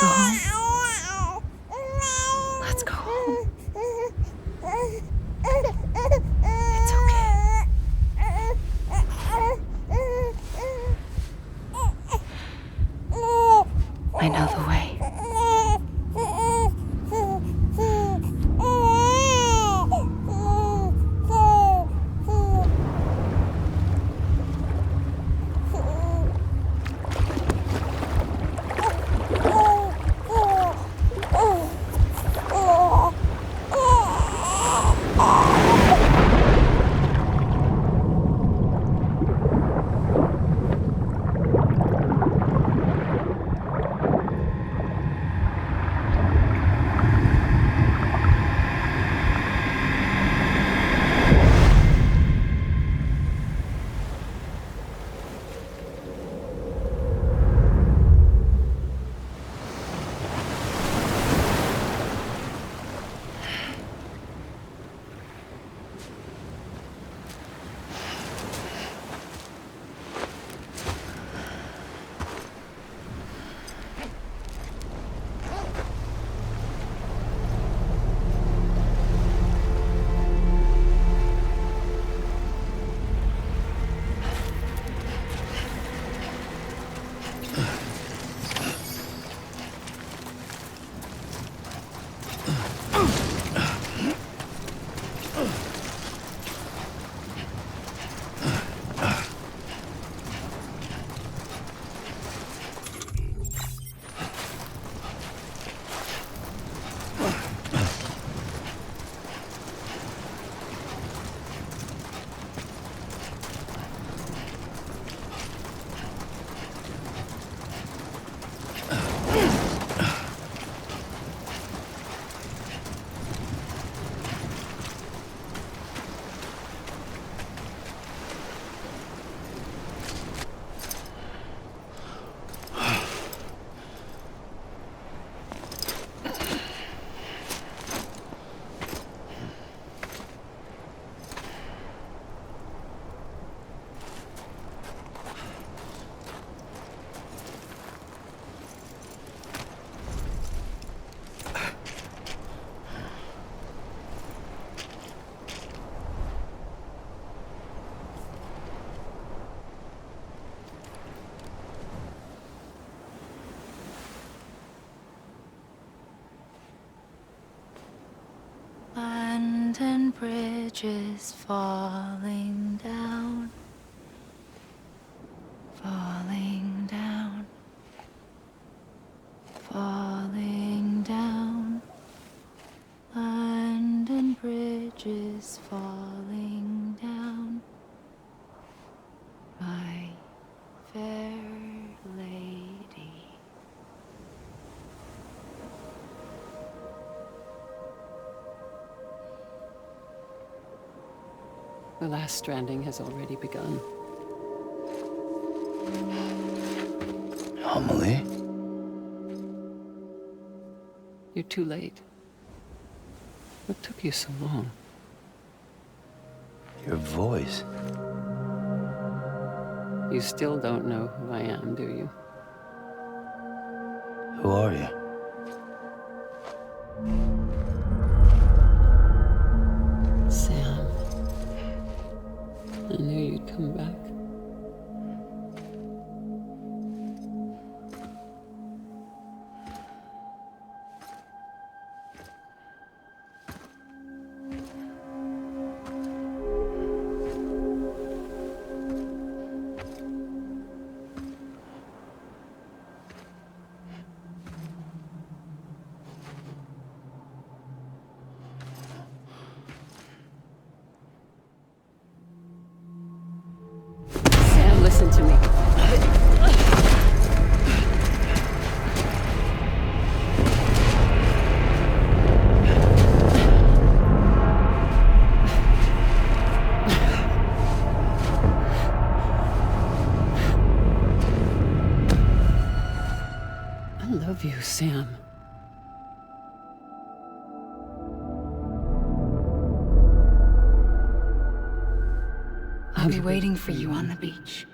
go home? Let's go home. It's okay. I know the way. London Bridge is falling down, falling down, falling down. London Bridge is falling down, my fair lady. The last stranding has already begun. Amelie? You're too late. What took you so long? Your voice. You still don't know who I am, do you? Who are you? Sam. I knew you'd come back. Sam, listen to me. I love you, Sam. I'll be waiting for you on the beach.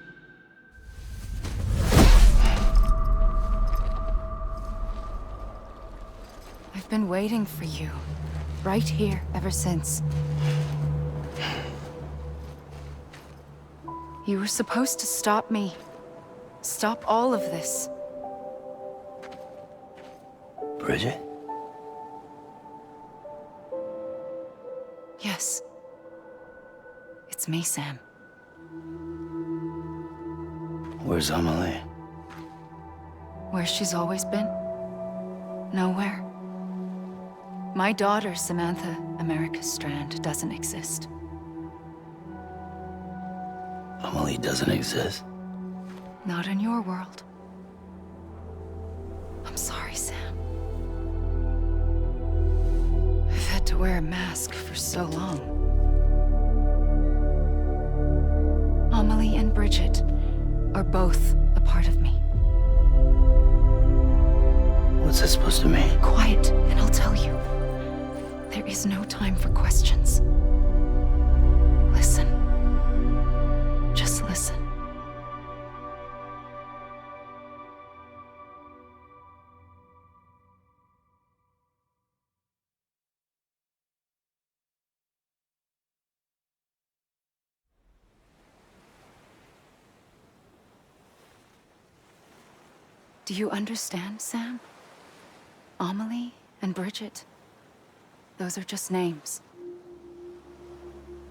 been waiting for you. Right here, ever since. You were supposed to stop me. Stop all of this. Bridget? Yes. It's me, Sam. Where's Amelie? Where she's always been. Nowhere. My daughter, Samantha America Strand, doesn't exist. Amelie doesn't exist? Not in your world. I'm sorry, Sam. I've had to wear a mask for so long. Amelie and Bridget are both a part of me. What's that supposed to mean? Quiet, and I'll tell you. There is no time for questions. Listen. Just listen. Do you understand, Sam? Amelie and Bridget, those are just names.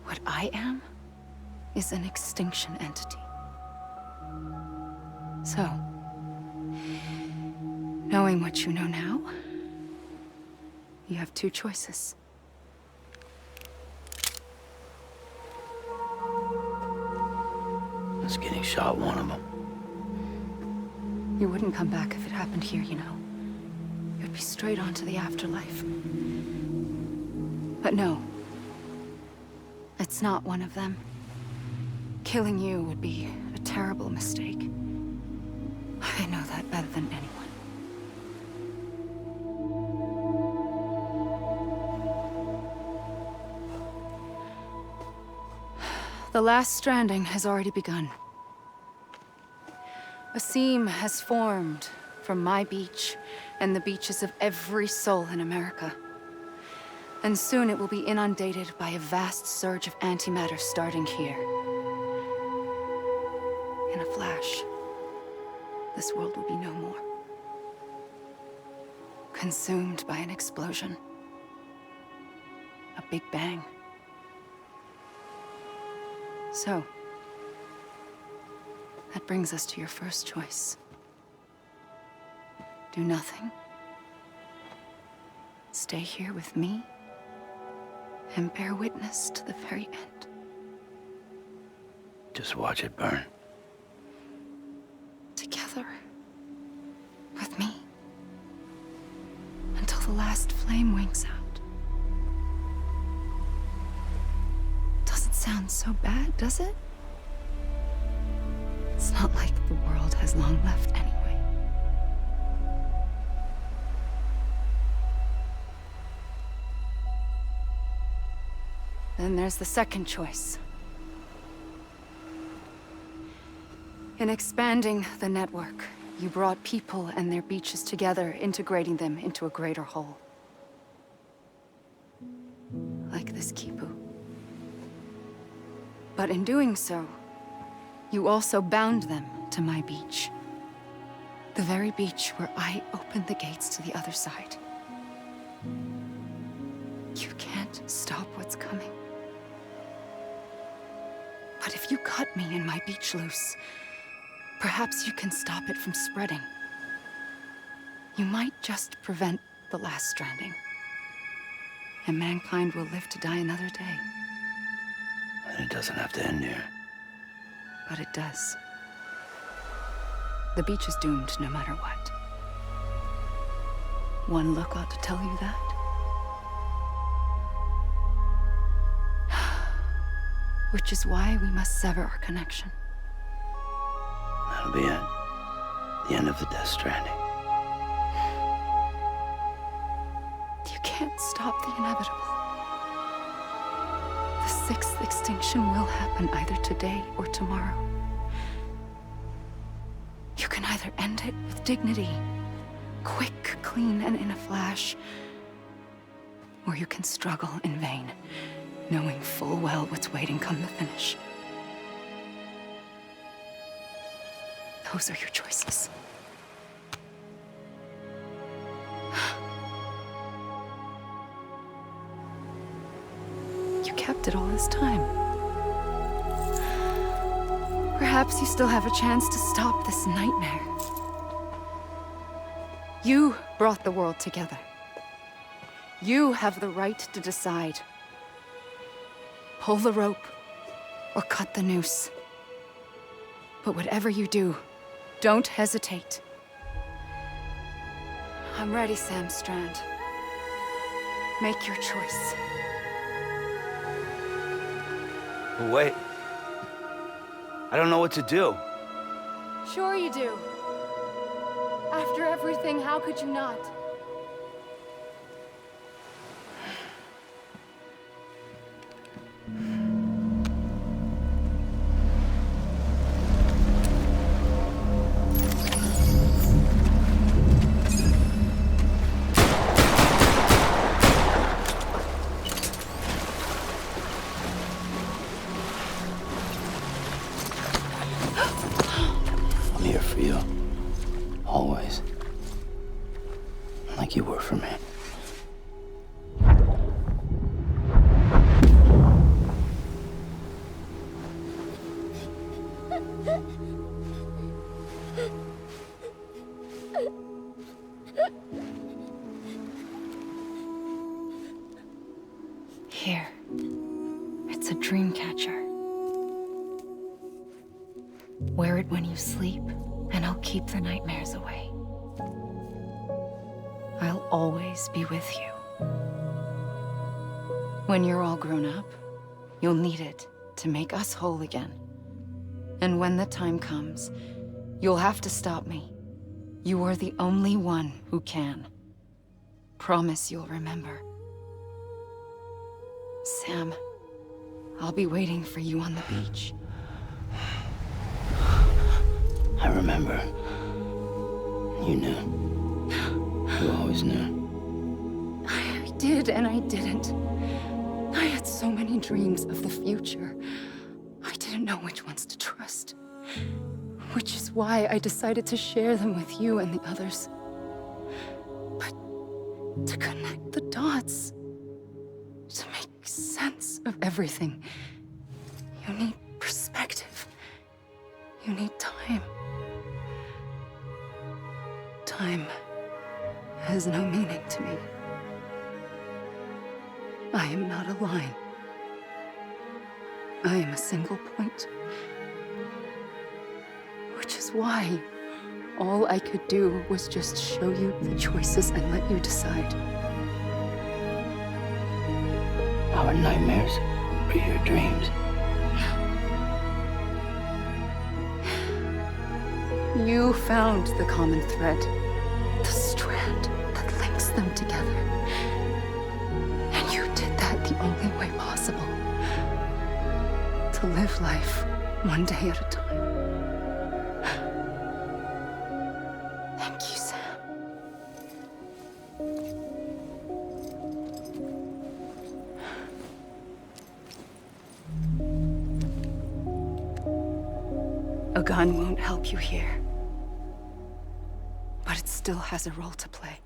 What I am is an extinction entity. So, knowing what you know now, you have two choices. Is getting shot one of them? You wouldn't come back if it happened here, you know. You'd be straight on to the afterlife. But no. It's not one of them. Killing you would be a terrible mistake. I know that better than anyone. The last stranding has already begun. A seam has formed from my beach and the beaches of every soul in America. And soon it will be inundated by a vast surge of antimatter starting here. In a flash, this world will be no more. Consumed by an explosion. A big bang. So, that brings us to your first choice. Do nothing. Stay here with me and bear witness to the very end. Just watch it burn. Together. With me. Until the last flame winks out. Doesn't sound so bad, does it? It's not like the world has long left anyway. Then there's the second choice. In expanding the network, you brought people and their beaches together, integrating them into a greater whole. Like this Kipu. But in doing so, you also bound them to my beach. The very beach where I opened the gates to the other side. You can't stop what's coming. But if you cut me and my beach loose, perhaps you can stop it from spreading. You might just prevent the last stranding. And mankind will live to die another day. And it doesn't have to end here. But it does. The beach is doomed no matter what. One look ought to tell you that. Which is why we must sever our connection. That'll be it. The end of the Death Stranding. You can't stop the inevitable. The sixth extinction will happen either today or tomorrow. You can either end it with dignity, quick, clean, and in a flash, or you can struggle in vain, knowing full well what's waiting come the finish. Those are your choices. You kept it all this time. Perhaps you still have a chance to stop this nightmare. You brought the world together. You have the right to decide. Pull the rope or cut the noose. But whatever you do, don't hesitate. I'm ready, Sam Strand. Make your choice. But wait. I don't know what to do. Sure you do. After everything, how could you not? I'm here for you. Always. Like you were for me. Here. It's a dream catcher. Wear it when you sleep, and I'll keep the nightmares away. I'll always be with you. When you're all grown up, you'll need it to make us whole again. And when the time comes, you'll have to stop me. You are the only one who can. Promise you'll remember. Sam, I'll be waiting for you on the beach. I remember. You knew. You always knew. I did and I didn't. I had so many dreams of the future. I didn't know which ones to trust. Which is why I decided to share them with you and the others. But to connect the dots, to make sense of everything, you need perspective. You need time. Time has no meaning to me. I am not a line. I am a single point. Which is why all I could do was just show you the choices and let you decide. Our nightmares are your dreams. You found the common thread, the strand that links them together. And you did that the only way possible. To live life one day at a time. Thank you, Sam. A gun won't help you here. But it still has a role to play.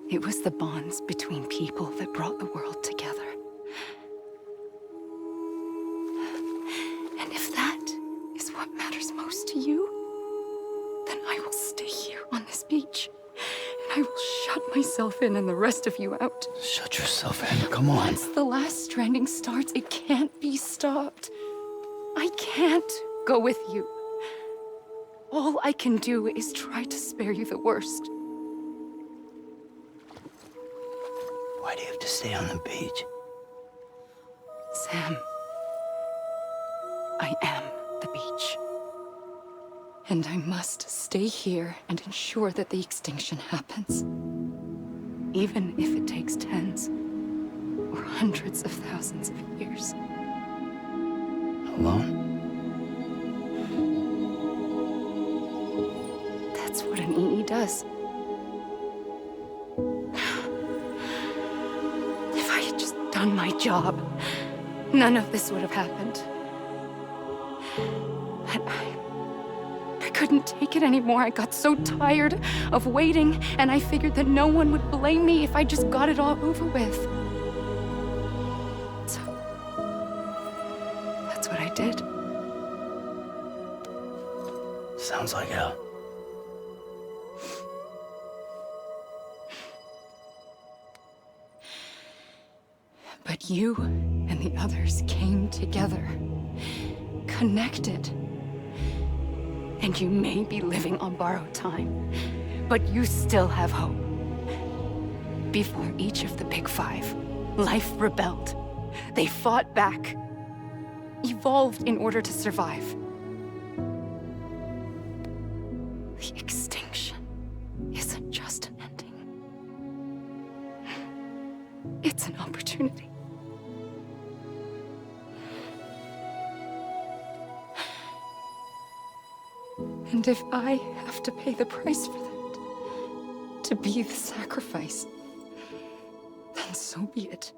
It was the bonds between people that brought the world together. And if that is what matters most to you, then I will stay here on this beach. And I will shut myself in and the rest of you out. Shut yourself in. Come on. Once the last stranding starts, it can't be stopped. I can't go with you. All I can do is try to spare you the worst. Why do you have to stay on the beach? Sam, I am the beach. And I must stay here and ensure that the extinction happens. Even if it takes tens or hundreds of thousands of years. Alone? does. If I had just done my job, none of this would have happened. But I couldn't take it anymore. I got so tired of waiting, and I figured that no one would blame me if I just got it all over with. So, that's what I did. Sounds like hell. But you and the others came together, connected. And you may be living on borrowed time, but you still have hope. Before each of the Big Five, life rebelled. They fought back, evolved in order to survive. The extinction isn't just an ending. It's an opportunity. And if I have to pay the price for that, to be the sacrifice, then so be it.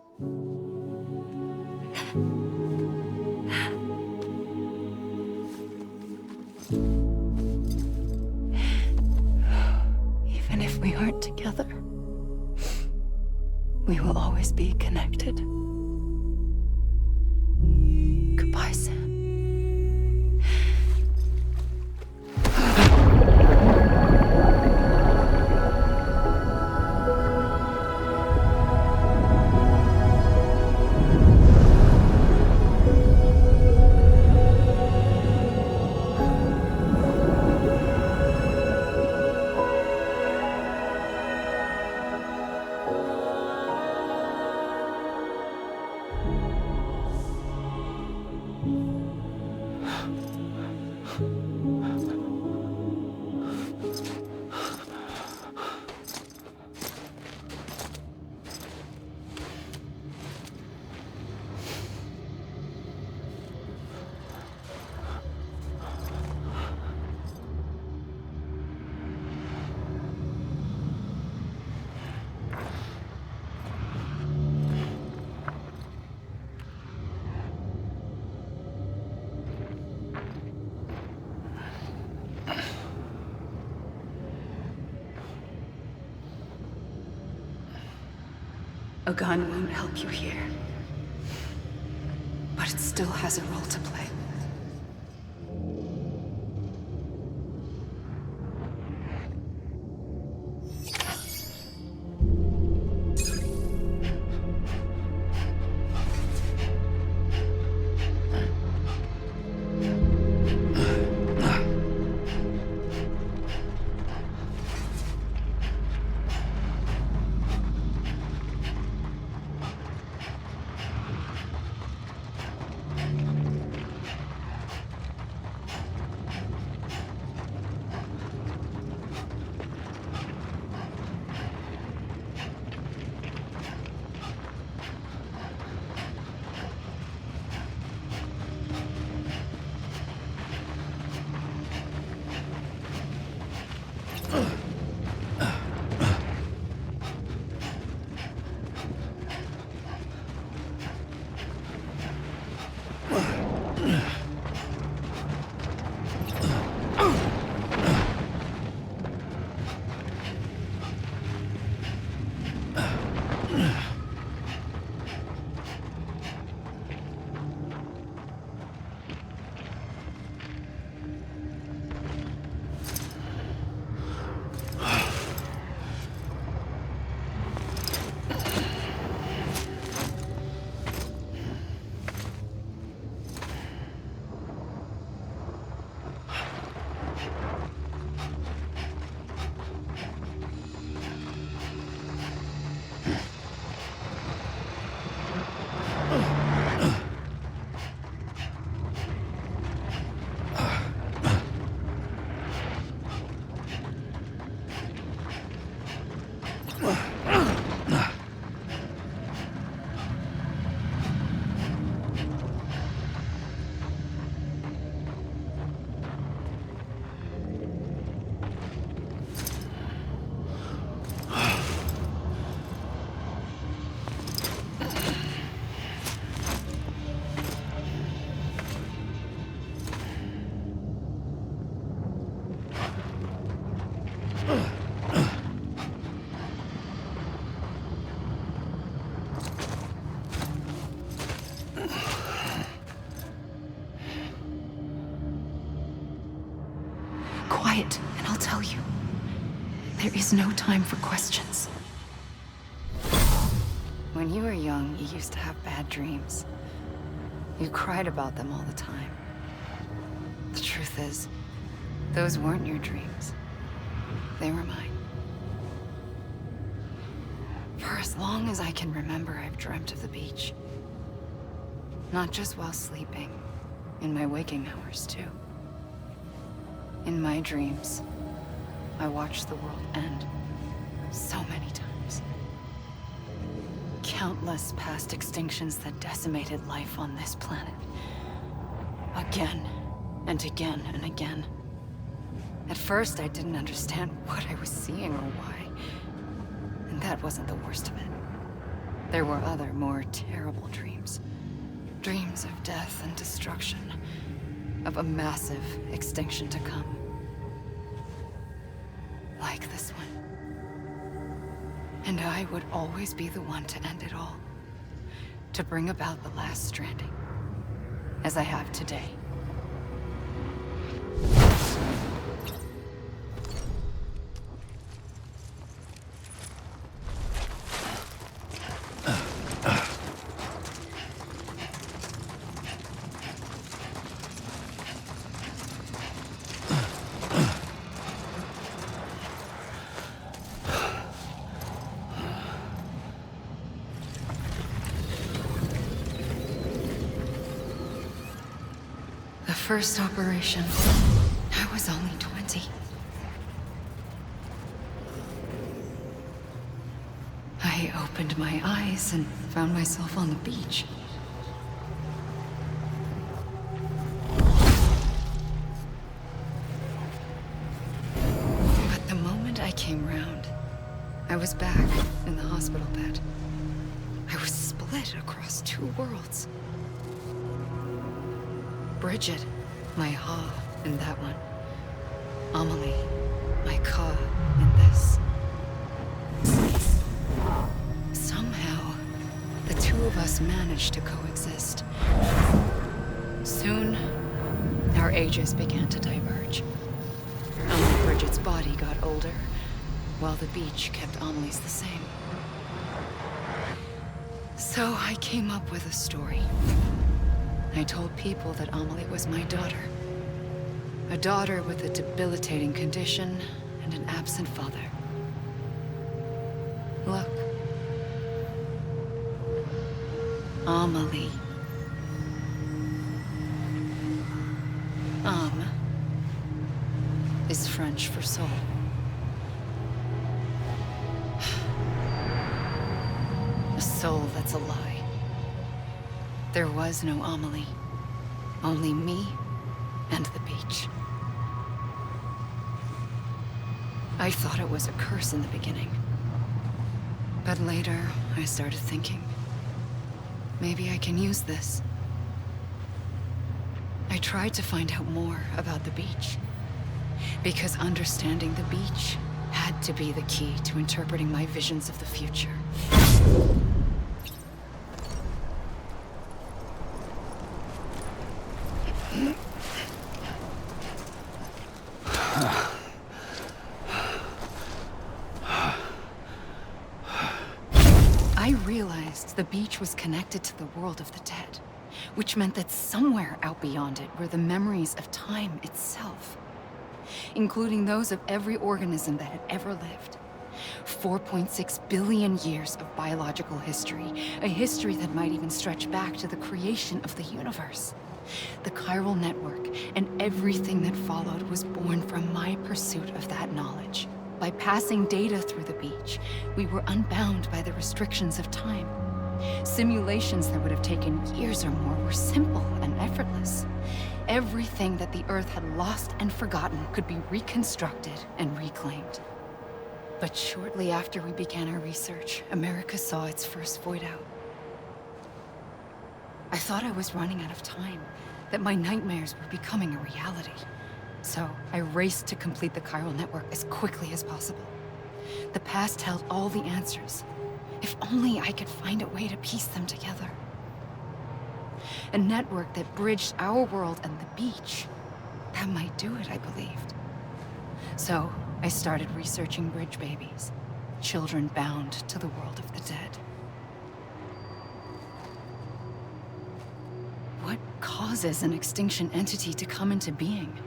Even if we aren't together, we will always be connected. Goodbye, Sam. A gun won't help you here, but it still has a role to play. quiet, and I'll tell you. There is no time for questions. When you were young, you used to have bad dreams. You cried about them all the time. The truth is, those weren't your dreams. They were mine. For as long as I can remember, I've dreamt of the beach. Not just while sleeping, in my waking hours too. In my dreams, I watched the world end so many times. Countless past extinctions that decimated life on this planet. Again, and again, and again. At first, I didn't understand what I was seeing or why. And that wasn't the worst of it. There were other, more terrible dreams. Dreams of death and destruction. Of a massive extinction to come. Like this one. And I would always be the one to end it all. To bring about the last stranding. As I have today. The first operation, I was only 20. I opened my eyes and found myself on the beach. But the moment I came round, I was back in the hospital bed. I was split across two worlds. Bridget, my Ha in that one. Amelie, my Ka in this. Somehow, the two of us managed to coexist. Soon, our ages began to diverge. Bridget's body got older, while the beach kept Amelie's the same. So I came up with a story. I told people that Amelie was my daughter. A daughter with a debilitating condition and an absent father. Look. Amelie. Âme is French for soul. A soul that's a lie. There was no Amelie. Only me and the beach. I thought it was a curse in the beginning. But later, I started thinking, maybe I can use this. I tried to find out more about the beach. Because understanding the beach had to be the key to interpreting my visions of the future. I realized the beach was connected to the world of the dead, which meant that somewhere out beyond it were the memories of time itself, including those of every organism that had ever lived. 4.6 billion years of biological history, a history that might even stretch back to the creation of the universe. The chiral network and everything that followed was born from my pursuit of that knowledge. By passing data through the beach, we were unbound by the restrictions of time. Simulations that would have taken years or more were simple and effortless. Everything that the Earth had lost and forgotten could be reconstructed and reclaimed. But shortly after we began our research, America saw its first void out. I thought I was running out of time, that my nightmares were becoming a reality. So I raced to complete the chiral network as quickly as possible. The past held all the answers. If only I could find a way to piece them together. A network that bridged our world and the beach. That might do it, I believed. So I started researching bridge babies, children bound to the world of the dead. What causes an extinction entity to come into being?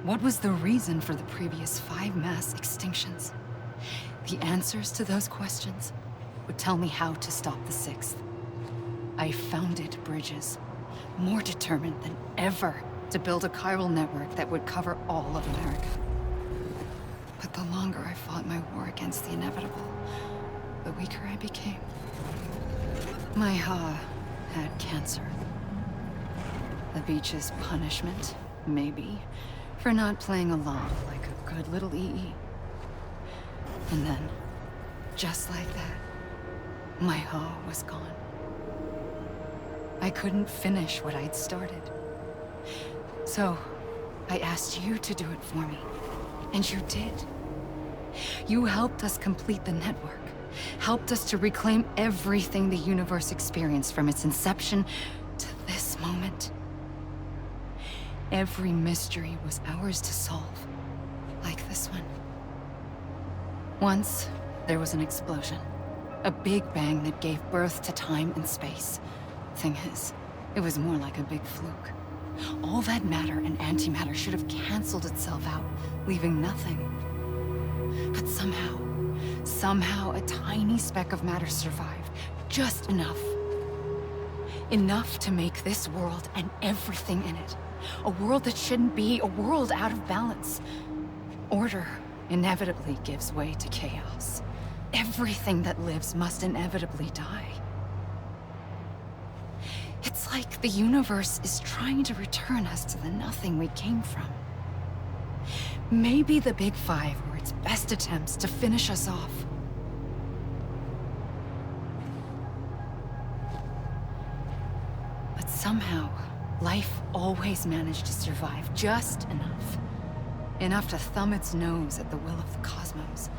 What was the reason for the previous 5 mass extinctions? The answers to those questions would tell me how to stop the 6th. I founded bridges, more determined than ever to build a chiral network that would cover all of America. But the longer I fought my war against the inevitable, the weaker I became. My Ha had cancer. The beach's punishment, maybe, for not playing along like a good little EE. And then, just like that, my Ha was gone. I couldn't finish what I'd started. So, I asked you to do it for me, and you did. You helped us complete the network, helped us to reclaim everything the universe experienced from its inception to this moment. Every mystery was ours to solve, like this one. Once, there was an explosion. A big bang that gave birth to time and space. Thing is, it was more like a big fluke. All that matter and antimatter should have canceled itself out, leaving nothing. But somehow a tiny speck of matter survived. Just enough. Enough to make this world and everything in it. A world that shouldn't be, a world out of balance. Order inevitably gives way to chaos. Everything that lives must inevitably die. It's like the universe is trying to return us to the nothing we came from. Maybe the Big Five were its best attempts to finish us off. But somehow, life always managed to survive just enough. Enough to thumb its nose at the will of the cosmos.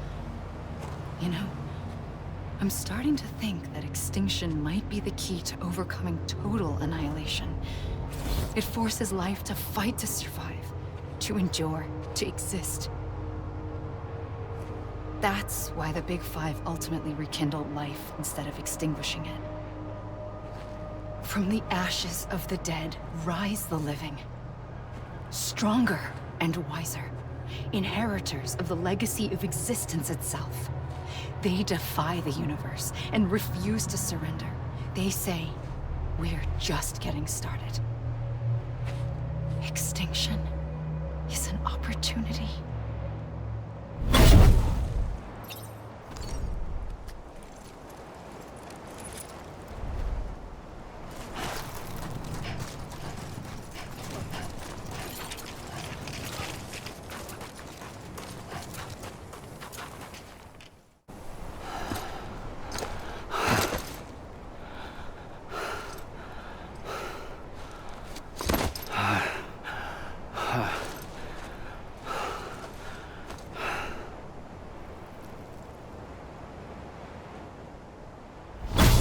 You know, I'm starting to think that extinction might be the key to overcoming total annihilation. It forces life to fight to survive, to endure, to exist. That's why the Big Five ultimately rekindled life instead of extinguishing it. From the ashes of the dead rise the living. Stronger and wiser. Inheritors of the legacy of existence itself. They defy the universe and refuse to surrender. They say, we're just getting started. Extinction is an opportunity.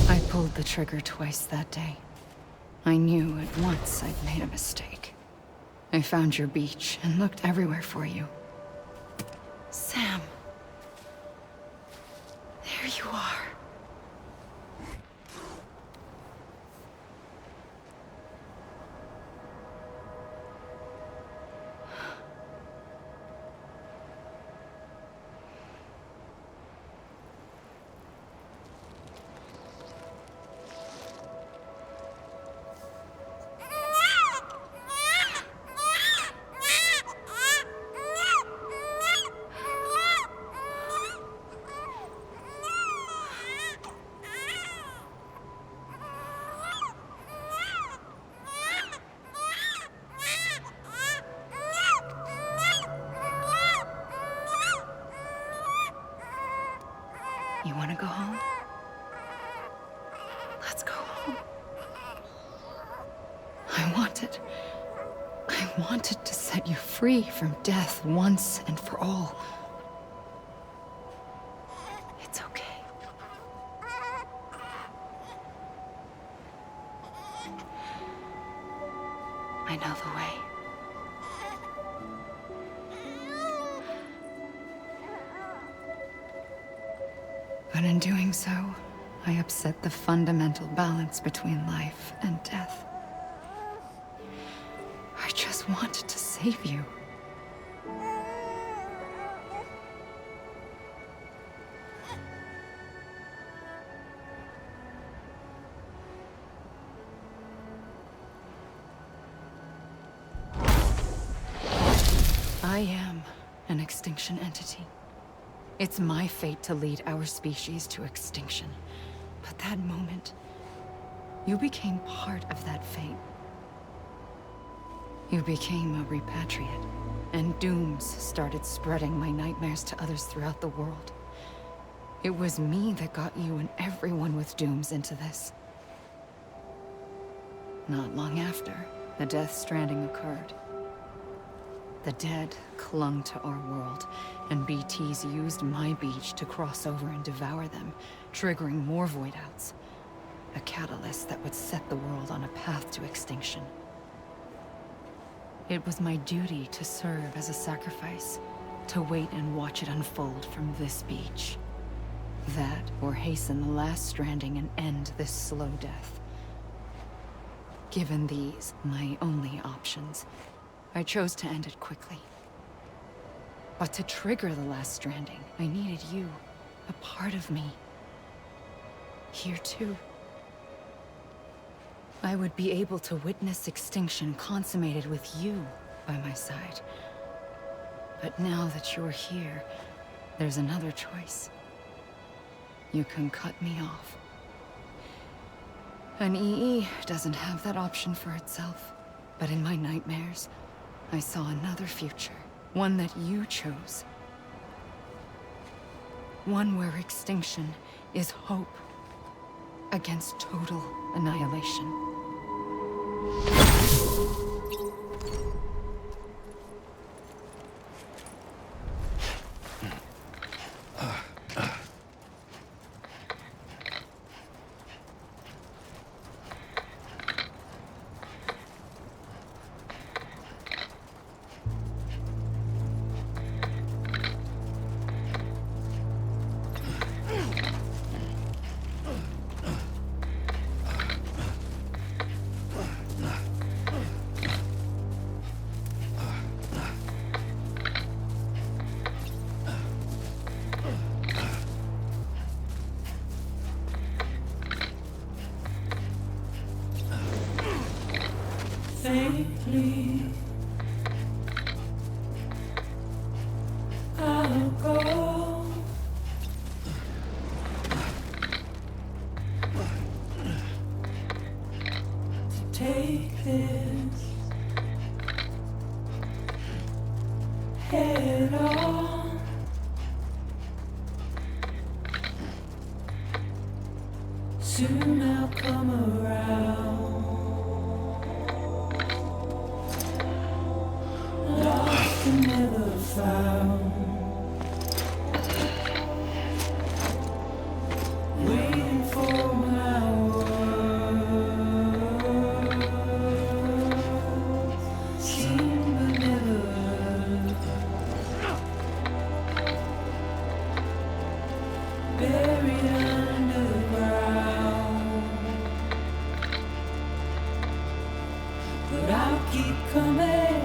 I pulled the trigger twice that day. I knew at once I'd made a mistake. I found your beach and looked everywhere for you. Sam. There you are. You want to go home? Let's go home. I wanted to set you free from death once and for all. It's okay. I know the way. But in doing so, I upset the fundamental balance between life and death. I just wanted to save you. I am an extinction entity. It's my fate to lead our species to extinction. But that moment, you became part of that fate. You became a repatriate, and dooms started spreading my nightmares to others throughout the world. It was me that got you and everyone with dooms into this. Not long after, the Death Stranding occurred. The dead clung to our world, and BTs used my beach to cross over and devour them, triggering more void-outs. A catalyst that would set the world on a path to extinction. It was my duty to serve as a sacrifice, to wait and watch it unfold from this beach. That, or hasten the last stranding and end this slow death. Given these, my only options, I chose to end it quickly. But to trigger the last stranding, I needed you, a part of me. Here too. I would be able to witness extinction consummated with you by my side. But now that you're here, there's another choice. You can cut me off. An EE doesn't have that option for itself. But in my nightmares, I saw another future. One that you chose. One where extinction is hope against total annihilation. Faintly, I'll go. To take this head on. Soon I'll come around. Lost and never found. Waiting for my words. Seen but never heard. Buried underground. But I'll keep coming.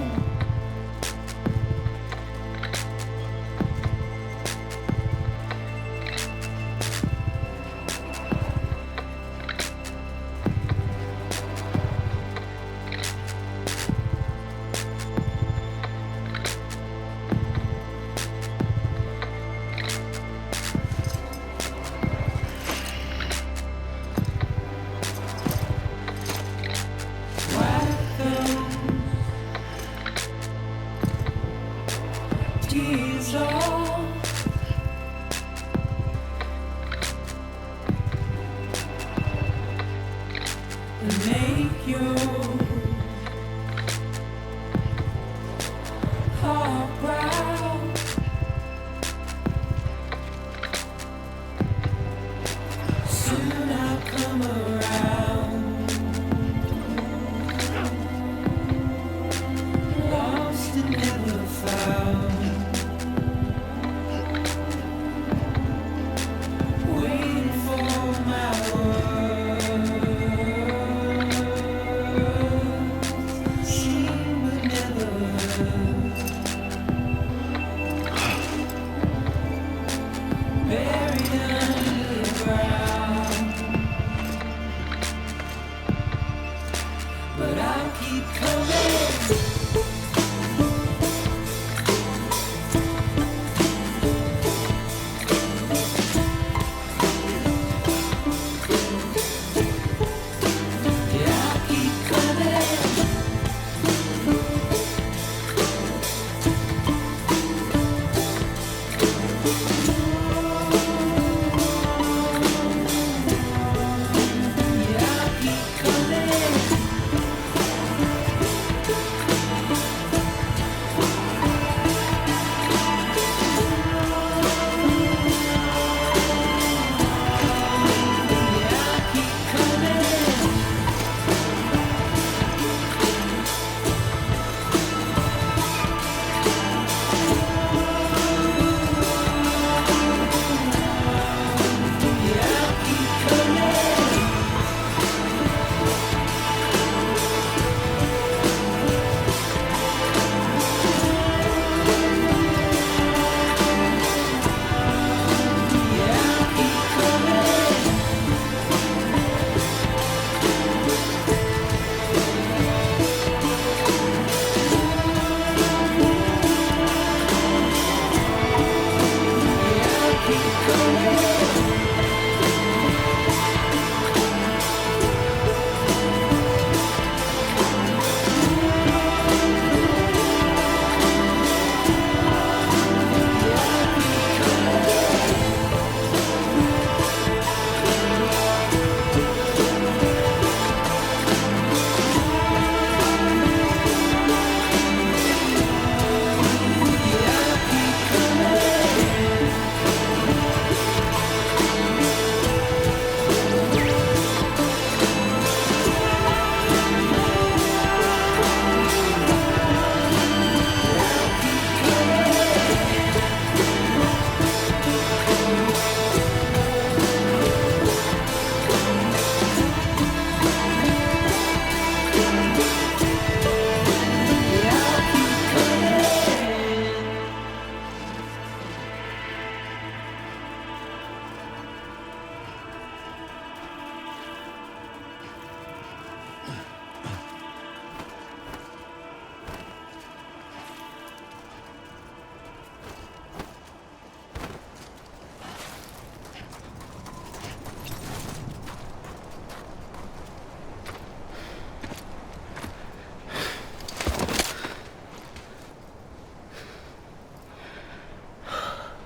Tears off and make your heart proud. Soon I'll come around. Lost and never found.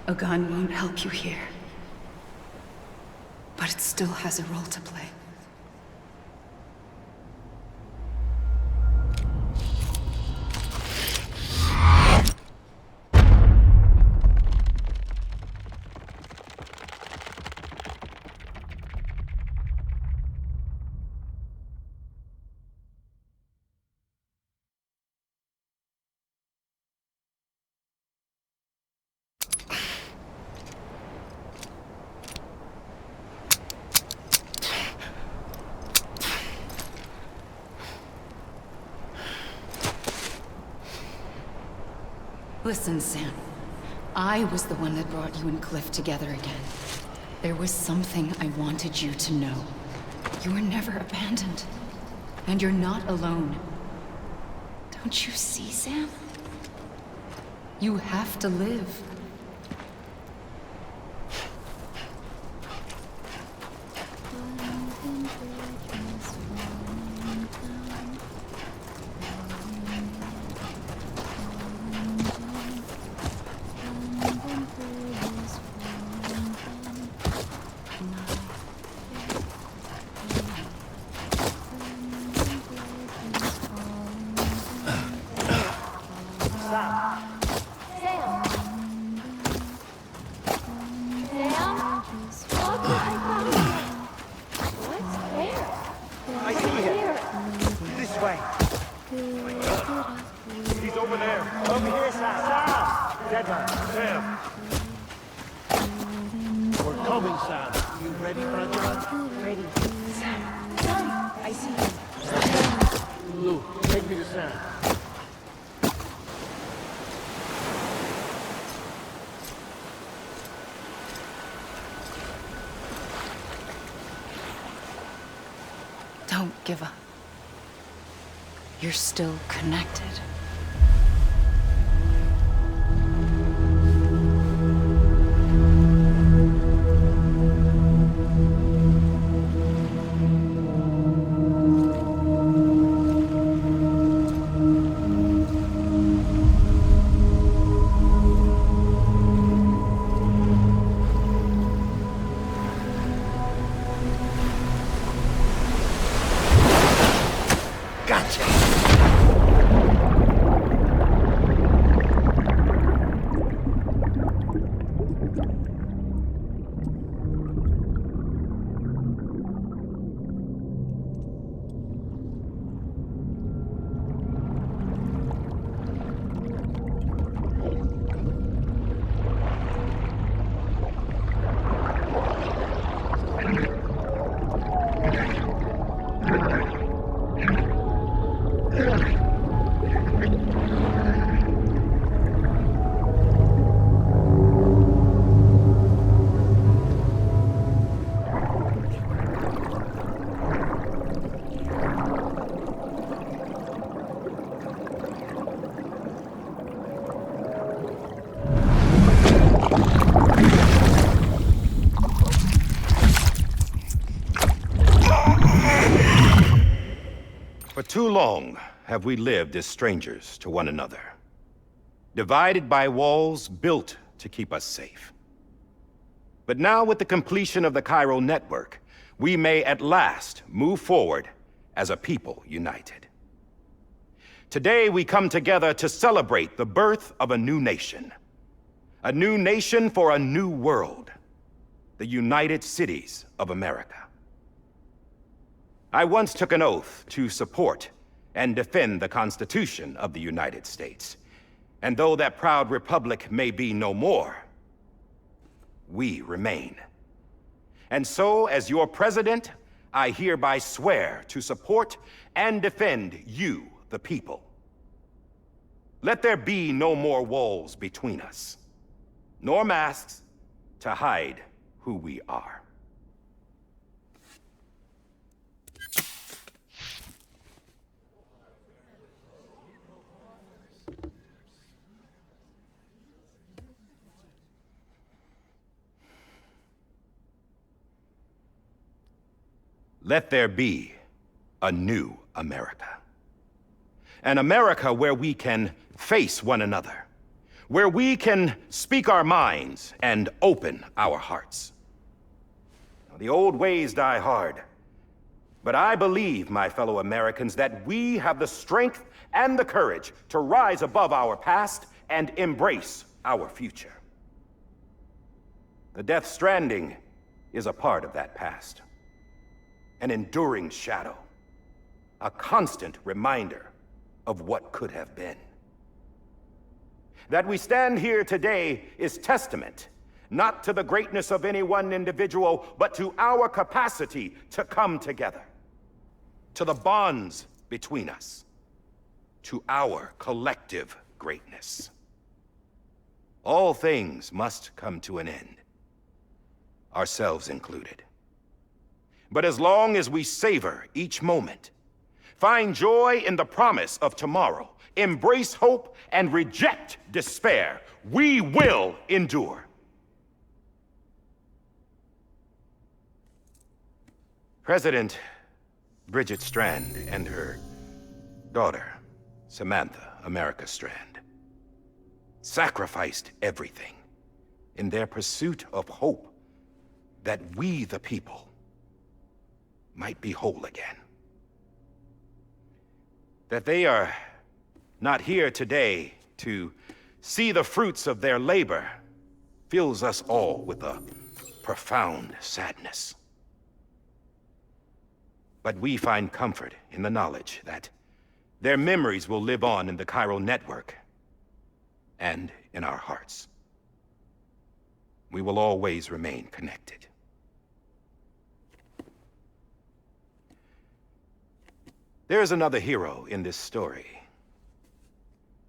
A gun won't help you here. But it still has a role to play. Listen, Sam. I was the one that brought you and Cliff together again. There was something I wanted you to know. You were never abandoned. And you're not alone. Don't you see, Sam? You have to live. Don't give up. You're still connected. For too long have we lived as strangers to one another, divided by walls built to keep us safe. But now, with the completion of the Cairo network, we may at last move forward as a people united. Today, we come together to celebrate the birth of a new nation for a new world, the United Cities of America. I once took an oath to support and defend the Constitution of the United States. And though that proud republic may be no more, we remain. And so, as your president, I hereby swear to support and defend you, the people. Let there be no more walls between us, nor masks to hide who we are. Let there be a new America. An America where we can face one another, where we can speak our minds and open our hearts. Now, the old ways die hard, but I believe, my fellow Americans, that we have the strength and the courage to rise above our past and embrace our future. The Death Stranding is a part of that past, an enduring shadow, a constant reminder of what could have been. That we stand here today is testament, not to the greatness of any one individual, but to our capacity to come together, to the bonds between us, to our collective greatness. All things must come to an end, ourselves included. But as long as we savor each moment, find joy in the promise of tomorrow, embrace hope, and reject despair, we will endure. President Bridget Strand and her daughter, Samantha America Strand, sacrificed everything in their pursuit of hope that we, the people, might be whole again. That they are not here today to see the fruits of their labor fills us all with a profound sadness. But we find comfort in the knowledge that their memories will live on in the chiral network and in our hearts. We will always remain connected. There is another hero in this story.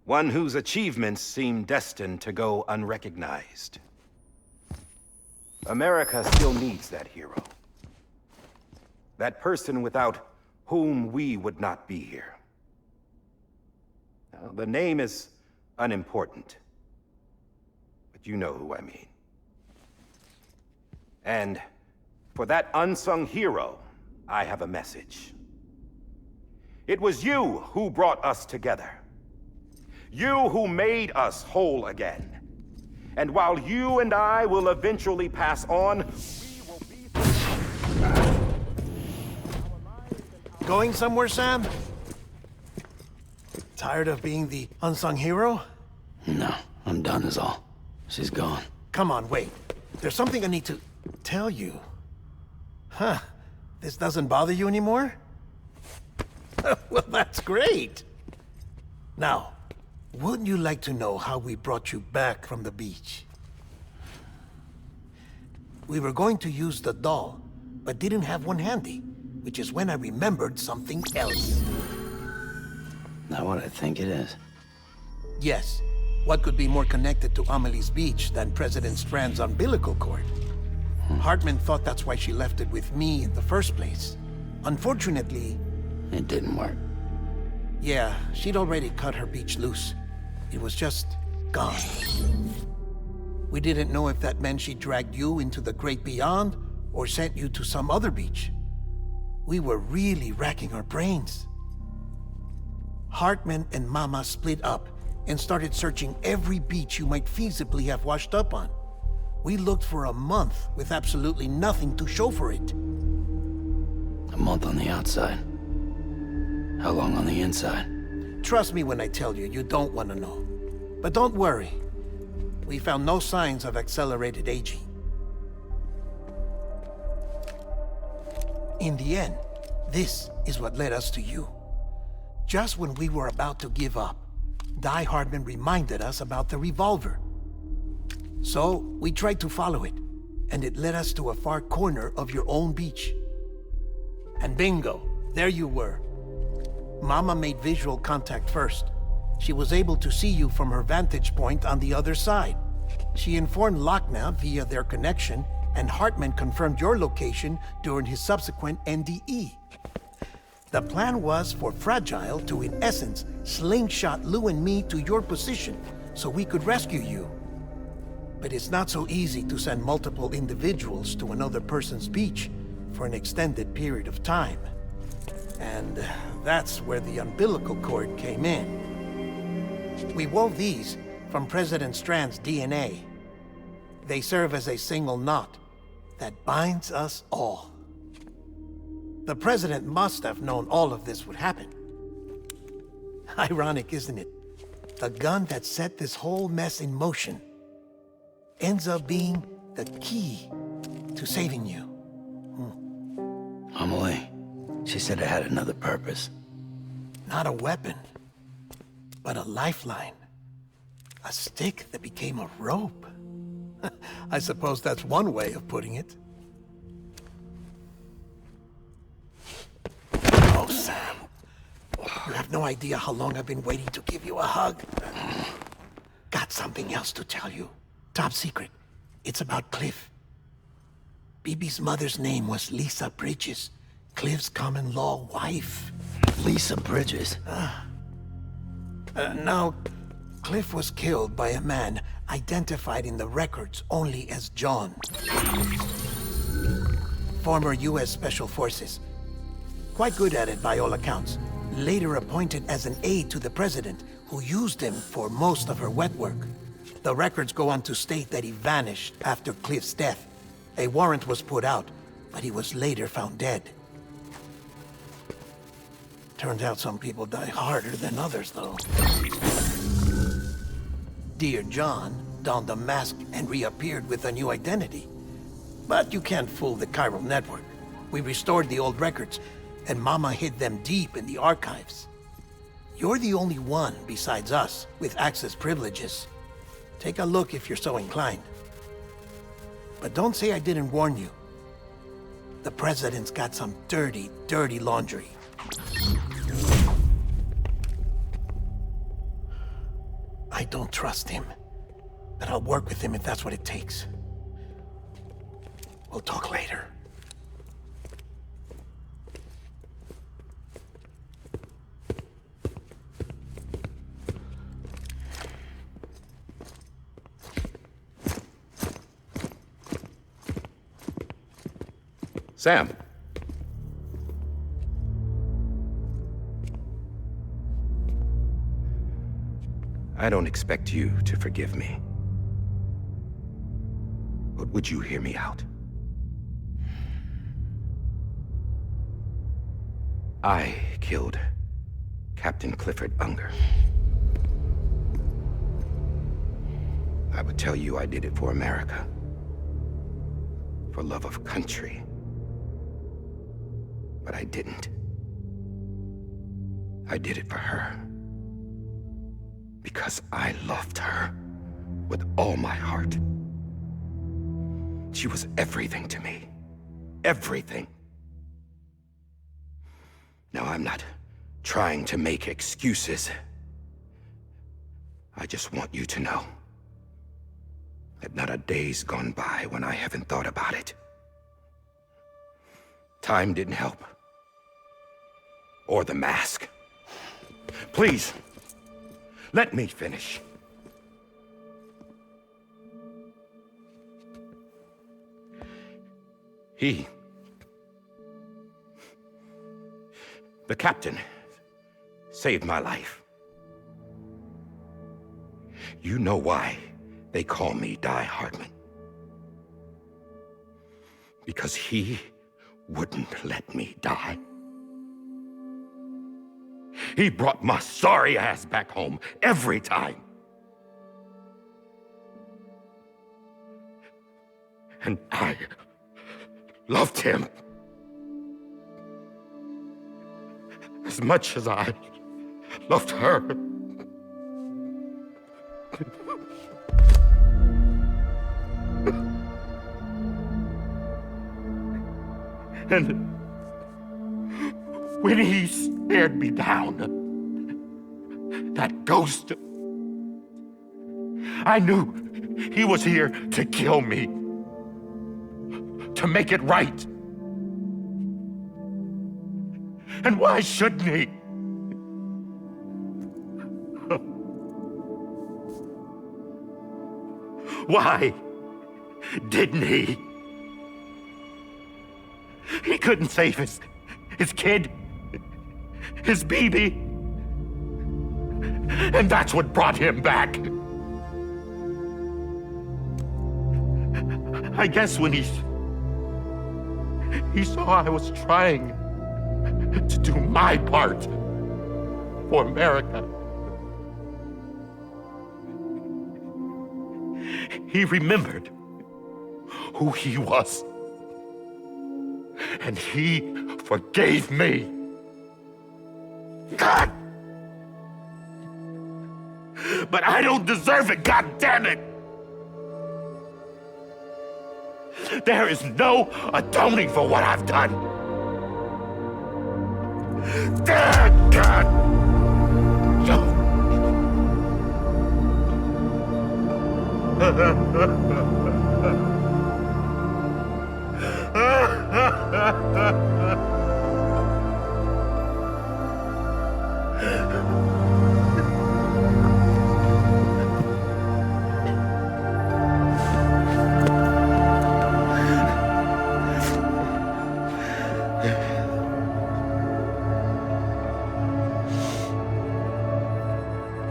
One whose achievements seem destined to go unrecognized. America still needs that hero. That person without whom we would not be here. Now, the name is unimportant, but you know who I mean. And for that unsung hero, I have a message. It was you who brought us together. You who made us whole again. And while you and I will eventually pass on, we will be... Going somewhere, Sam? Tired of being the unsung hero? No, I'm done is all. She's gone. Come on, wait. There's something I need to tell you. Huh. This doesn't bother you anymore? Well, that's great. Now, wouldn't you like to know how we brought you back from the beach? We were going to use the doll, but didn't have one handy, which is when I remembered something else. Not what I think it is. Yes. What could be more connected to Amelie's beach than President Strand's umbilical cord? Hartman thought that's why she left it with me in the first place. Unfortunately... It didn't work. Yeah, she'd already cut her beach loose. It was just gone. We didn't know if that meant she dragged you into the great beyond or sent you to some other beach. We were really racking our brains. Hartman and Mama split up and started searching every beach you might feasibly have washed up on. We looked for a month with absolutely nothing to show for it. A month on the outside. How long on the inside? Trust me when I tell you, you don't want to know. But don't worry. We found no signs of accelerated aging. In the end, this is what led us to you. Just when we were about to give up, Die Hardman reminded us about the revolver. So, we tried to follow it, and it led us to a far corner of your own beach. And bingo, there you were. Mama made visual contact first. She was able to see you from her vantage point on the other side. She informed Lochna via their connection, and Hartman confirmed your location during his subsequent NDE. The plan was for Fragile to, in essence, slingshot Lou and me to your position so we could rescue you. But it's not so easy to send multiple individuals to another person's beach for an extended period of time. And that's where the umbilical cord came in. We wove these from President Strand's DNA. They serve as a single knot that binds us all. The President must have known all of this would happen. Ironic, isn't it? The gun that set this whole mess in motion ends up being the key to saving you. Amelie, she said it had another purpose. Not a weapon, but a lifeline. A stick that became a rope. I suppose that's one way of putting it. Oh, Sam. You have no idea how long I've been waiting to give you a hug. Got something else to tell you. Top secret. It's about Cliff. Bibi's mother's name was Lisa Bridges, Cliff's common-law wife. Lisa Bridges? Now, Cliff was killed by a man identified in the records only as John. Former U.S. Special Forces. Quite good at it by all accounts. Later appointed as an aide to the president, who used him for most of her wet work. The records go on to state that he vanished after Cliff's death. A warrant was put out, but he was later found dead. Turns out some people die harder than others, though. Dear John donned a mask and reappeared with a new identity. But you can't fool the chiral network. We restored the old records, and Mama hid them deep in the archives. You're the only one, besides us, with access privileges. Take a look if you're so inclined. But don't say I didn't warn you. The president's got some dirty, dirty laundry. I don't trust him, but I'll work with him if that's what it takes. We'll talk later. Sam. I don't expect you to forgive me. But would you hear me out? I killed Captain Clifford Unger. I would tell you I did it for America. For love of country. But I didn't. I did it for her. Because I loved her with all my heart. She was everything to me. Everything. Now, I'm not trying to make excuses. I just want you to know that not a day's gone by when I haven't thought about it. Time didn't help. Or the mask. Please, let me finish. The captain, saved my life. You know why they call me Die Hardman. Because he wouldn't let me die. He brought my sorry ass back home every time. And I loved him as much as I loved her. And when he stared me down, that ghost, I knew he was here to kill me, to make it right. And why shouldn't he? Why didn't he? He couldn't save his kid, his baby. And that's what brought him back. I guess when he saw I was trying to do my part for America, he remembered who he was. And he forgave me. God! But I don't deserve it, God damn it! There is no atoning for what I've done. God!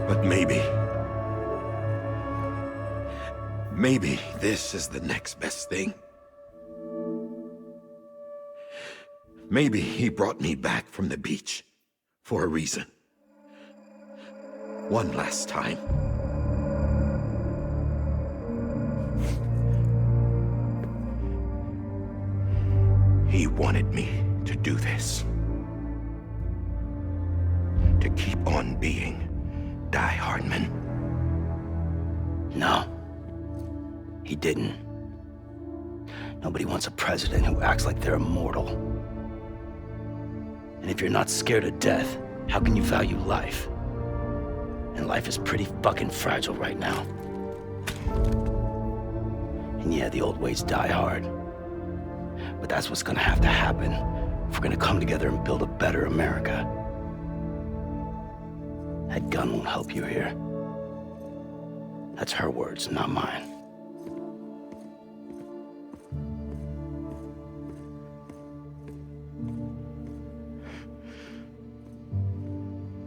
But maybe this is the next best thing. Maybe he brought me back from the beach for a reason. One last time. He wanted me to do this. To keep on being Die Hardman. No. He didn't. Nobody wants a president who acts like they're immortal. And if you're not scared of death, how can you value life? And life is pretty fucking fragile right now. And yeah, the old ways die hard. But that's what's gonna have to happen if we're gonna come together and build a better America. That gun won't help you here. That's her words, not mine.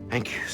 Thank you.